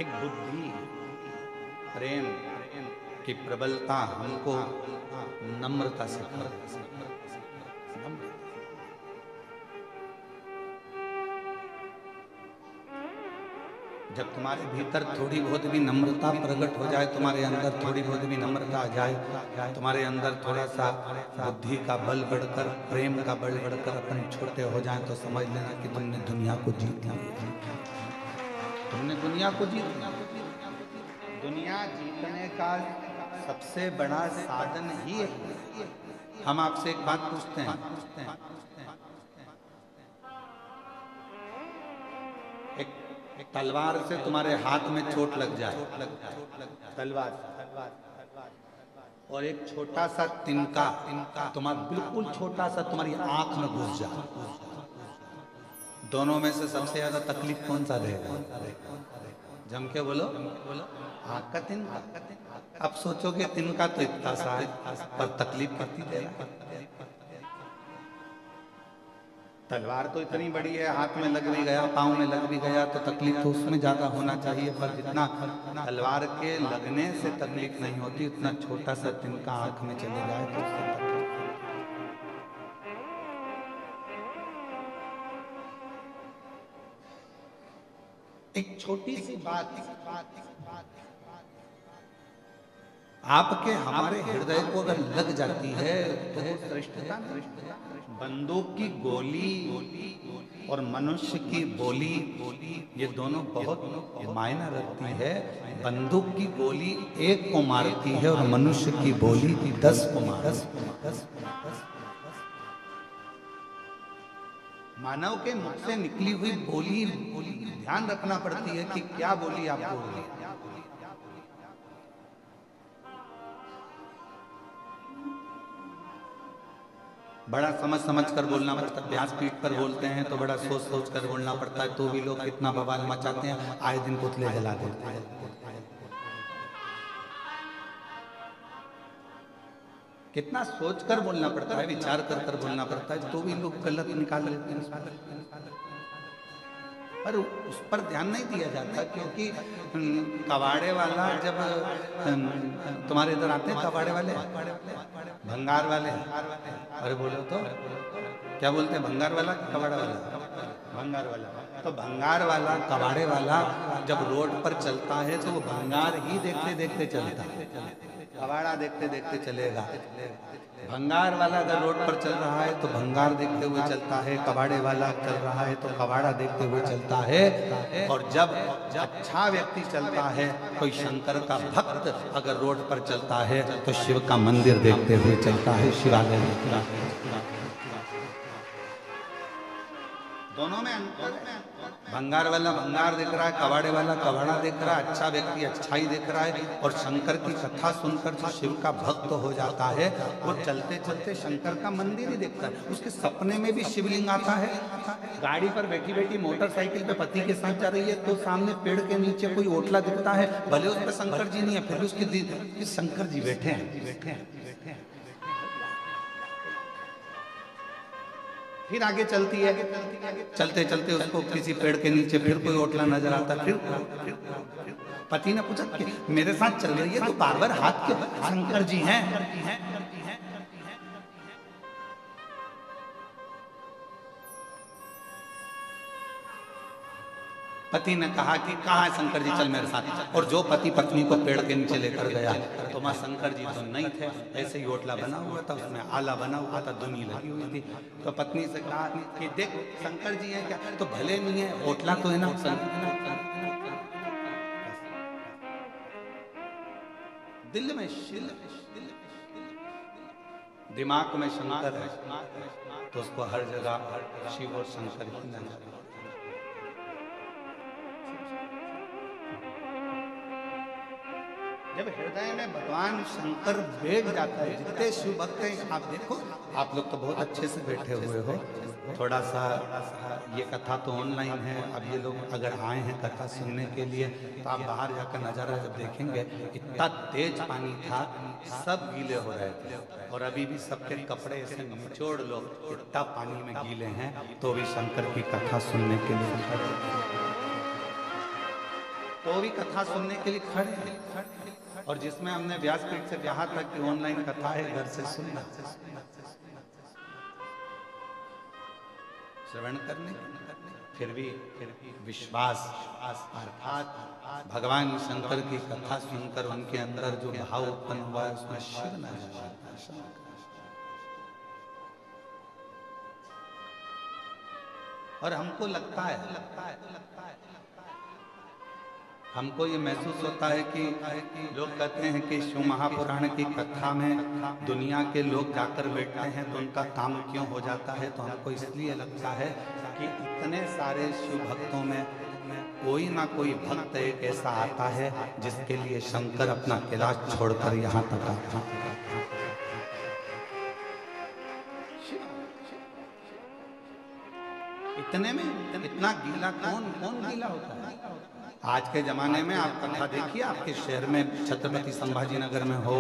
एक बुद्धि प्रेम की प्रबलता हमको नम्रता से जब तुम्हारे भीतर थोड़ी बहुत भी नम्रता प्रकट हो जाए, तुम्हारे अंदर थोड़ी बहुत भी नम्रता आ जाए, तुम्हारे अंदर थोड़ा सा बुद्धि का बल बढ़कर, प्रेम का बल बढ़कर अपन छोटे हो जाएं, तो समझ लेना कि तुमने दुनिया को जीत लिया। तुमने दुनिया को जीत लिया। दुनिया जीतने का सबसे बड़ा साधन ही है। हम आपसे एक बात पूछते हैं, एक तलवार से तुम्हारे हाथ में चोट लग जाए, तलवार, और एक छोटा सा तिनका तुम्हारा बिल्कुल छोटा सा तुम्हारी आंख में घुस जाए, दोनों में से सबसे ज्यादा तकलीफ कौन सा देगा? जम के बोलो, आंख का तिनका। अब सोचोगे तिनका तो इतना सा है, पर तकलीफ कितनी देगा? तलवार तो इतनी बड़ी है, हाथ में लग भी गया, पाँव में लग भी गया, तो तकलीफ तो उसमें ज्यादा होना चाहिए, पर जितना तलवार के लगने से तकलीफ नहीं होती, उतना छोटा सा तिनका आंख में चले जाए तो उससे तकलीफ। एक छोटी सी बात आपके हमारे हृदय को अगर लग जाती है तो वो श्रेष्ठता। बंदूक की गोली और मनुष्य की बोली, ये दोनों बहुत मायना रखती है। बंदूक की गोली एक को मारती है और मनुष्य की बोली 10 को मारती है। मानव के मुख से निकली हुई बोली ध्यान रखना पड़ती है कि क्या बोली आप बोल रहे हैं। बड़ा समझ समझ कर बोलना पड़ता है। व्यास पीठ पर बोलते हैं तो बड़ा सोच सोच कर बोलना पड़ता है, तो भी लोग कितना बवाल मचाते हैं, आए दिन पुतले जला देते हैं। कितना सोच कर बोलना पड़ता है, विचार कर कर बोलना पड़ता है, तो भी लोग गलत निकाल लेते हैं। पर उस पर ध्यान नहीं दिया जाता, क्योंकि कबाड़े वाला जब तुम्हारे इधर आते हैं, कबाड़े वाले, भंगार वाले, अरे बोलो तो क्या बोलते हैं, भंगार वाला कबाड़ा वाला? भंगार वाला। तो भंगार वाला कबाड़े वाला जब रोड पर चलता है तो वो भंगार ही देखते देखते चलता है, कबाड़ा देखते देखते चलेगा। भंगार वाला अगर रोड पर चल रहा है तो भंगार देखते हुए चलता है, कबाड़े वाला चल रहा है तो कबाड़ा देखते हुए चलता है। और जब अच्छा व्यक्ति चलता है, कोई शंकर का भक्त अगर रोड पर चलता है तो शिव का मंदिर देखते हुए चलता है, शिवालय देखता है। दोनों में अंतर है। भंगार वाला भंगार देख रहा है, कबाड़े वाला कबाड़ा देख रहा है, अच्छा व्यक्ति अच्छाई देख रहा है। और शंकर की कथा सुनकर जो शिव का भक्त हो जाता है, वो चलते चलते शंकर का मंदिर ही देखता है। उसके सपने में भी शिवलिंग आता है। गाड़ी पर बैठी बैठी मोटरसाइकिल पे पति के साथ जा रही है, तो सामने पेड़ के नीचे कोई ओटला दिखता है, भले उस पर शंकर जी नहीं है, फिर उसके शंकर जी बैठे हैं। फिर आगे चलती है, चलते चलते उसको किसी पेड़ के नीचे फिर कोई ओटला नजर आता है। फिर पति ने पूछा कि मेरे साथ चल रही है तो बार बार हाथ के शंकर जी हैं। पति ने कहा कि कहाँ है शंकर जी, चल मेरे साथ। और जो पति पत्नी को पेड़ के नीचे लेकर गया तो वहाँ शंकर जी तो नहीं थे, ऐसे ही ओटला बना हुआ था, उसमें आला बना हुआ था, धुनी लगी हुई थी। तो पत्नी से कहा कि देख शंकर जी हैं क्या? तो भले नहीं है, ओटला तो है ना। दिल में शिल, दिमाग में शंकर है, तो उसको हर जगह शिव और शंकर ही नजर। जब हृदय में भगवान शंकर बैठ जाता है, जितने शिव भक्त हैं, आप देखो, आप लोग तो बहुत अच्छे से बैठे हुए हो। थोड़ा सा ये कथा तो ऑनलाइन है, अब ये लोग अगर आए हैं कथा सुनने के लिए तो आप बाहर जाकर नजारा जब देखेंगे, इतना तेज पानी था, सब गीले हो रहे थे। और अभी भी सबके कपड़े ऐसे निचोड़ लो, इतना पानी में गीले हैं, तो भी शंकर की कथा सुनने के लिए। तो भी कथा सुनने के लिए खड़े हैं, और जिसमें हमने व्यासपीठ से यहाँ तक की ऑनलाइन कथा है, घर से सुनना, श्रवण करने, फिर भी विश्वास अर्थात भगवान शंकर की कथा सुनकर उनके अंदर जो भाव उत्पन्न हुआ है उसमें शिव न जाता। और हमको लगता है हमको ये महसूस होता है कि लोग कहते हैं कि शिव महापुराण की कथा में दुनिया के लोग जाकर बैठते हैं तो उनका काम क्यों हो जाता है। तो हमको इसलिए लगता है कि इतने सारे शिव भक्तों में कोई ना कोई भक्त एक ऐसा आता है जिसके लिए शंकर अपना कैलाश छोड़कर यहाँ तक आता है। इतने में इतना गीला कौन गीला होता है। आज के जमाने में आप कथा देखिए, आपके शहर में छत्रपति संभाजी नगर में हो,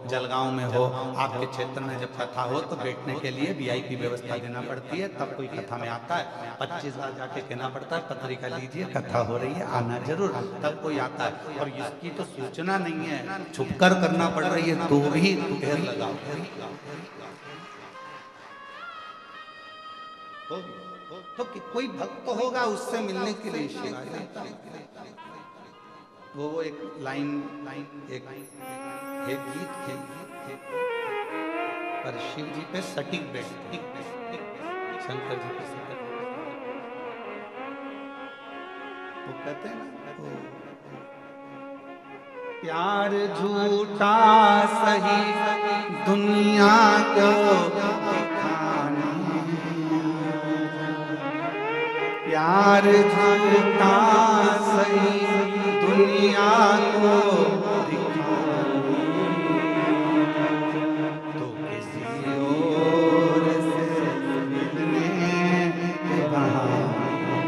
जलगांव में हो, आपके क्षेत्र में जब कथा हो तो बैठने के लिए वीआईपी व्यवस्था देना पड़ती है, तब कोई कथा में आता है। 25 बार जाके कहना पड़ता है पत्रिका लीजिए कथा हो रही है, आना जरूर, तब कोई आता है। और इसकी तो सूचना नहीं है, छुपकर करना पड़ रही है, तो भी ढेर लगाओ। तो कोई भक्त होगा उससे मिलने के लिए शिव आ जाता है। वो एक लाइन एक गीत थे, पर शिव जी पे सटीक बैठते, शंकर जी पे सटीक। वो कहते हैं ना, प्यार झूठा सही दुनिया को दिखाना, प्यार झूठा सही दुनिया को दिखाना, तो किसी और से मिलने के बहाने।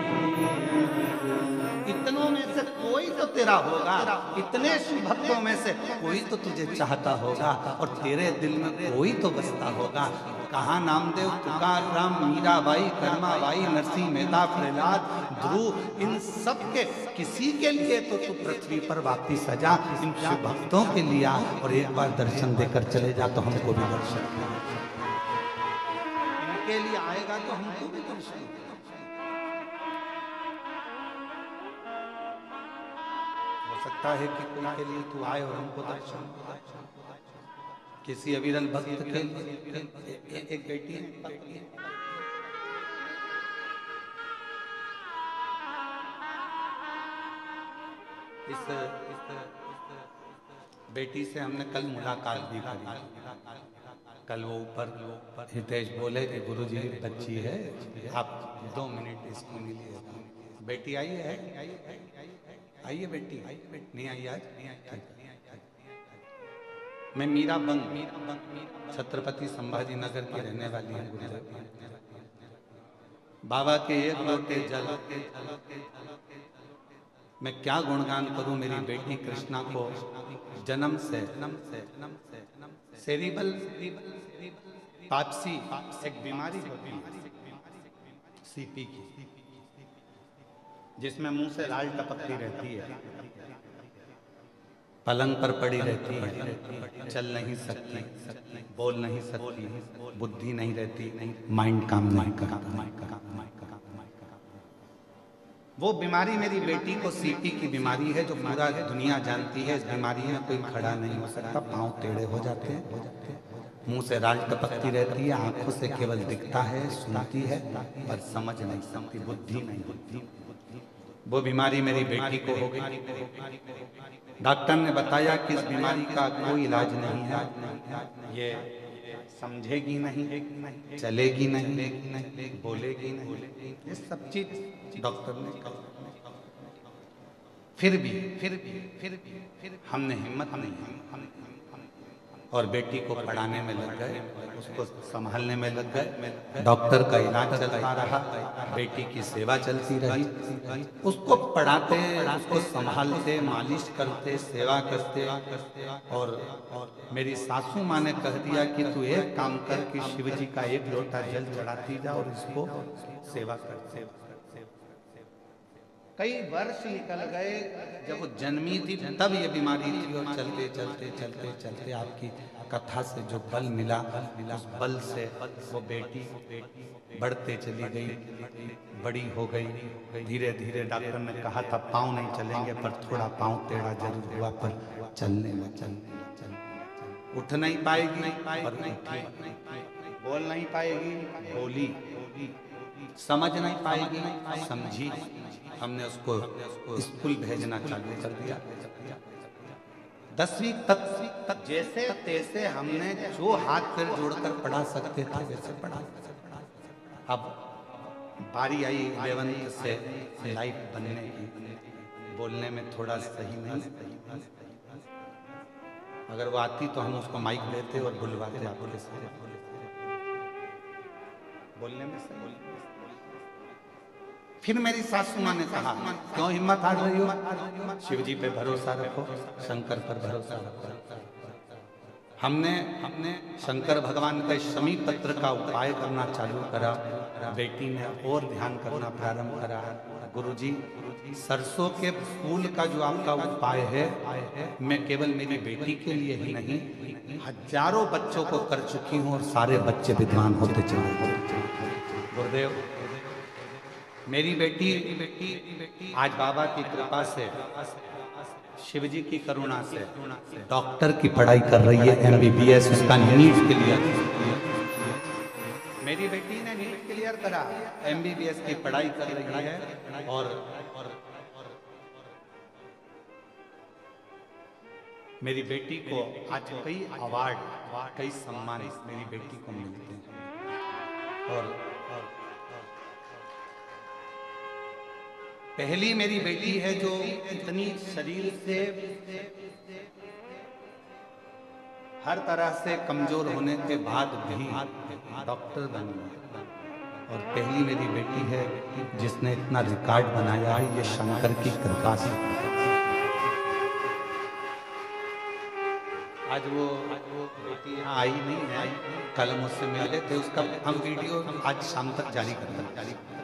इतनों में से कोई तो तेरा होगा, इतने शिव भक्तों में से कोई तो तुझे चाहता होगा, और तेरे दिल में कोई तो बसता होगा। कहाँ नामदेव, तुकाराम, मीराबाई, कर्माबाई, नरसिंह मेहता, प्रहलाद, ध्रुव, इन सब के किसी के लिए तो तू पृथ्वी पर वापिस आ जा, इन शिव भक्तों के लिए आ, और एक बार दर्शन देकर चले जा तो हमको भी दर्शन, इनके लिए आएगा तो हमको भी दर्शन। हो सकता है कि कोई के लिए तू आए और हमको दर्शन, किसी अविरल भक्त के लिए। एक बेटी है, इस बेटी से हमने कल मुलाकात भी करी। कल वो ऊपर हितेश बोले कि गुरुजी बच्ची है, आप 2 मिनट इसको मिलिए। बेटी आई है, आइए बेटी, नहीं आई आज। मैं मीरा बंग छत्रपति संभाजी नगर की रहने वाली हूँ। गुरुदेव बाबा के एक लोटे जल मैं क्या गुणगान करूं मेरी बेटी कृष्णा को जन्म से सेरिबल पाप्सी एक बीमारी होती है सीपी की, जिसमें मुंह से लाल टपकती रहती है, पलंग पर पड़ी रहती है, चल नहीं सकती, बोल नहीं सकती, बुद्धि नहीं रहती, माइंड काम नहीं करता। वो बीमारी मेरी बेटी को सीपी की बीमारी है, जो पूरा दुनिया जानती है। इस बीमारी में कोई खड़ा नहीं हो सकता, पांव टेढ़े हो जाते हैं, मुंह से राल टपकती रहती है, आंखों से केवल दिखता है, सुनती है पर समझ नहीं सकती, बुद्धि नहीं। वो बीमारी मेरी बेटी को हो गई। डॉक्टर ने बताया कि इस बीमारी का कोई इलाज नहीं है, ये समझेगी नहीं, चलेगी नहीं, बोलेगी नहीं, ये सब चीज डॉक्टर ने कहा। फिर भी हमने हिम्मत नहीं, और बेटी को पढ़ाने में लग गए, उसको संभालने में लग गए। डॉक्टर का इलाज चलता रहा, बेटी की सेवा चलती रही, उसको पढ़ाते, उसको संभालते, मालिश करते, सेवा करते। और मेरी सासू माँ ने कह दिया कि तू एक काम कर कि शिव जी का एक लोटा जल चढ़ाती जा और इसको सेवा करते। कई वर्ष निकल गए, जब वो जन्मी थी तब ये बीमारी थी, और चलते चलते चलते चलते आपकी कथा से जो बल मिला, उस बल से वो बेटी बढ़ते चली गई, बड़ी हो गई। धीरे धीरे डॉक्टर ने कहा था पाँव नहीं चलेंगे, पर थोड़ा पाँव टेढ़ा जरूर हुआ, पर चलने लगी। उठ नहीं पाएगी पर उठी, बोल नहीं पाएगी बोली, समझ नहीं पाएगी समझी। हमने उसको स्कूल भेजना चालू कर दिया। 10वीं तक जैसे तैसे हमने जो हाथ पैर जोड़कर पढ़ा सकते थे वैसे पढ़ा। अब बारी आई 11th से लाइफ बनने की, बोलने में थोड़ा सही नहीं। अगर वो आती तो हम उसको माइक देते और बुलवाते, आपके से बोलने में सही। फिर मेरी सासू माँ ने कहा क्यों हिम्मत हार रही हो, शिव जी पे भरोसा रखो, शंकर पर भरोसा रखो। हमने शंकर भगवान के शमी पत्र का उपाय करना चालू करा। बेटी ने और ध्यान करना प्रारंभ करा। गुरुजी, सरसों के फूल का जो आपका उपाय है, मैं केवल मेरी बेटी के लिए ही नहीं, हजारों बच्चों को कर चुकी हूँ, और सारे बच्चे विद्वान होते चले गए। गुरुदेव, मेरी बेटी आज बाबा की कृपा से, शिव जी की करुणा से डॉक्टर की पढ़ाई कर रही है, MBBS उसका नीट क्लियर। मेरी बेटी ने नीट क्लियर करा, MBBS की पढ़ाई कर रही है, और मेरी बेटी को आज कई अवार्ड, कई सम्मान मेरी बेटी को मिलते हैं। और पहली मेरी बेटी है जो इतनी शरीर से हर तरह से कमजोर होने के बाद भी डॉक्टर बन गई, और पहली मेरी बेटी है जिसने इतना रिकॉर्ड बनाया है, ये शंकर की कृपा से। आज वो बेटी यहाँ आई नहीं है, कल मुझसे मिले थे, उसका हम वीडियो आज शाम तक जारी करना।